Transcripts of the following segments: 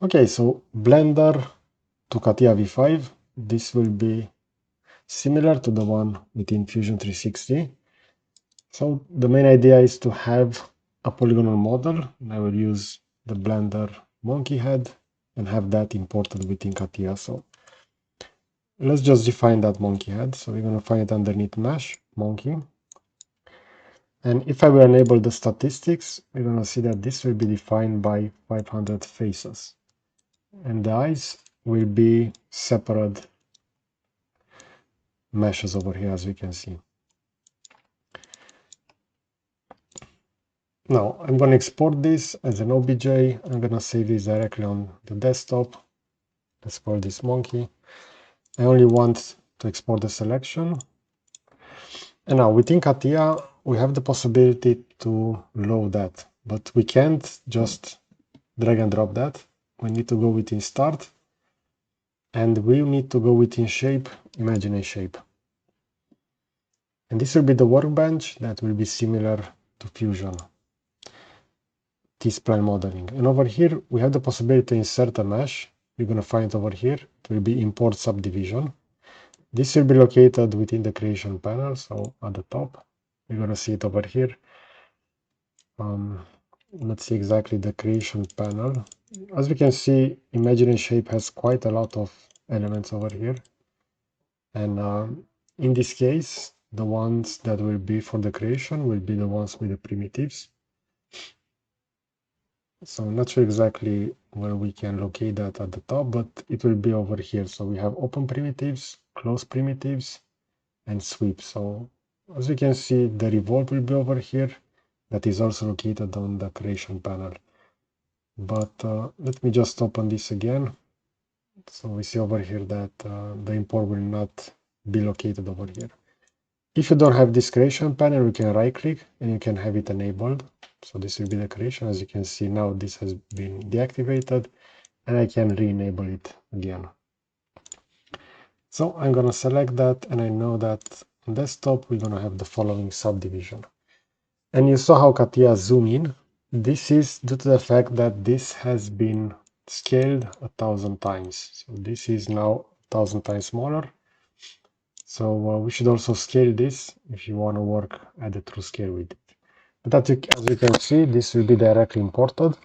Okay, so Blender to CATIA V5, this will be similar to the one within Fusion 360. So the main idea is to have a polygonal model, and I will use the Blender monkey head and have that imported within CATIA. So let's just define that monkey head. So we're going to find it underneath mesh, monkey. And if I will enable the statistics, we're going to see that this will be defined by 500 faces. And the eyes will be separate meshes over here, as we can see. Now I'm going to export this as an OBJ. I'm going to save this directly on the desktop. Let's call this monkey. I only want to export the selection. And now within CATIA, we have the possibility to load that, but we can't just drag and drop that. We need to go within start, and we need to go within shape, imagine a shape. And this will be the workbench that will be similar to Fusion, T-spline modeling. And over here, we have the possibility to insert a mesh. We're going to find it over here. It will be import subdivision. This will be located within the creation panel, so at the top. We're going to see it over here. Let's see exactly the creation panel. As we can see, Imagine Shape has quite a lot of elements over here. And in this case, the ones that will be for the creation will be the ones with the primitives. So I'm not sure exactly where we can locate that at the top, but it will be over here. So we have open primitives, close primitives, and sweep. So as you can see, the revolve will be over here. That is also located on the creation panel. But let me just open this again. So we see over here that the import will not be located over here. If you don't have this creation panel, you can right click and you can have it enabled. So this will be the creation. As you can see now, this has been deactivated and I can re-enable it again. So I'm going to select that, and I know that on desktop, we're going to have the following subdivision. And you saw how CATIA zoom in. This is due to the fact that this has been scaled 1,000 times. So this is now 1,000 times smaller. So we should also scale this if you want to work at the true scale with it. But as you can see, this will be directly imported.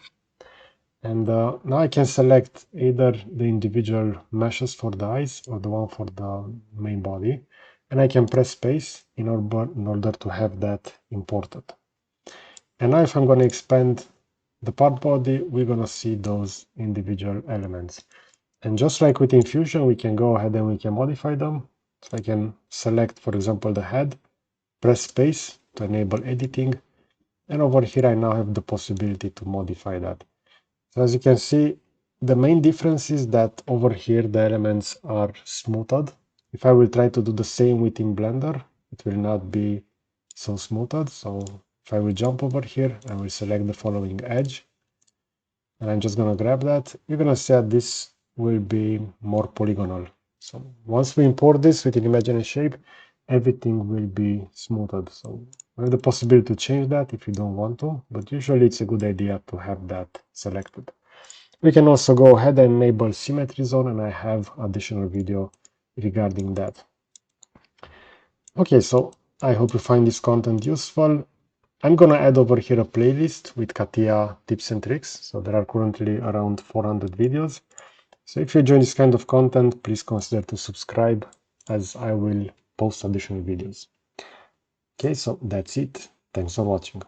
And now I can select either the individual meshes for the eyes or the one for the main body. And I can press space in order to have that imported. And now if I'm going to expand the part body, we're going to see those individual elements. And just like within Fusion, we can go ahead and we can modify them. So I can select, for example, the head, press space to enable editing. And over here, I now have the possibility to modify that. So as you can see, the main difference is that over here, the elements are smoothed. If I will try to do the same within Blender, it will not be so smoothed. So if I will jump over here, I will select the following edge. And I'm just going to grab that. You're going to see that this will be more polygonal. So once we import this within Imagine Shape, everything will be smoothed. So we have the possibility to change that if you don't want to, but usually it's a good idea to have that selected. We can also go ahead and enable symmetry zone, and I have additional video regarding that. Okay, so I hope you find this content useful. I'm going to add over here a playlist with CATIA tips and tricks. So there are currently around 400 videos. So if you enjoy this kind of content, please consider to subscribe, as I will post additional videos. Okay, so that's it. Thanks for watching.